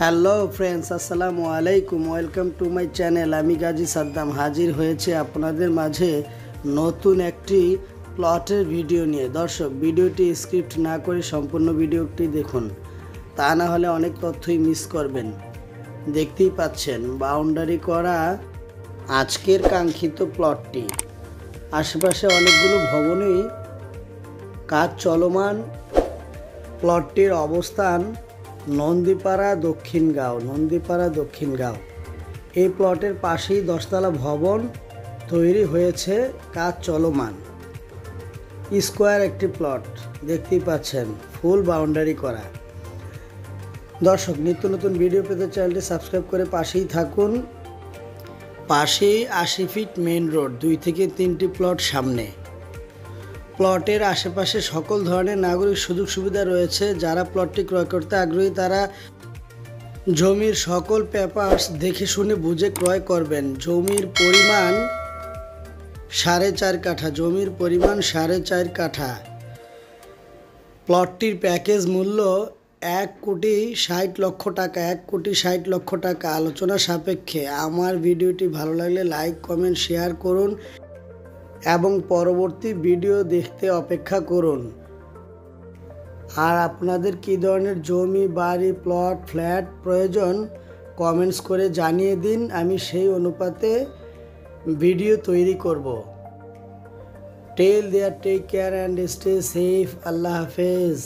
Hello friends, আসসালামু আলাইকুম। Welcome to my channel. আমি গাজী সাদ্দাম হাজির হয়েছে আপনাদের মাঝে নতুন একটি প্লটের ভিডিও নিয়ে। দর্শক, ভিডিওটি স্ক্রিপ্ট না করে সম্পূর্ণ ভিডিওটি দেখুন, তা না হলে অনেক তথ্যই মিস করবেন। দেখতেই পাচ্ছেন বাউন্ডারি করা আজকের কাঙ্ক্ষিত প্লটটি। আশেপাশে অনেকগুলো ভবনই কাজ চলমান। প্লটটির অবস্থান নন্দীপাড়া দক্ষিণগাঁও। এই প্লটের পাশেই 10তলা ভবন তৈরি হয়েছে, কাজ চলমান। স্কোয়ার একটি প্লট দেখতেই পাচ্ছেন, ফুল বাউন্ডারি করা। দর্শক, নিত্য নতুন ভিডিও পেতে চ্যানেলটি সাবস্ক্রাইব করে পাশেই থাকুন। পাশেই 80 ফিট মেইন রোড, 2 থেকে 3টি প্লট সামনে। প্লটের আশেপাশে সকল ধরনের নাগরিক সুযোগ সুবিধা রয়েছে। যারা প্লটটি ক্রয় করতে আগ্রহী তারা জমির সকল পেপারস দেখে শুনে বুঝে ক্রয় করবেন। জমির পরিমাণ 4.5 কাঠা। প্লটটির প্যাকেজ মূল্য 1,60,00,000 টাকা। আলোচনা সাপেক্ষে। আমার ভিডিওটি ভালো লাগলে লাইক, কমেন্ট, শেয়ার করুন এবং পরবর্তী ভিডিও দেখতে অপেক্ষা করুন। আর আপনাদের কী ধরনের জমি, বাড়ি, প্লট, ফ্ল্যাট প্রয়োজন কমেন্টস করে জানিয়ে দিন, আমি সেই অনুপাতে ভিডিও তৈরি করব। Till there, take care and stay safe. আল্লাহ হাফেজ।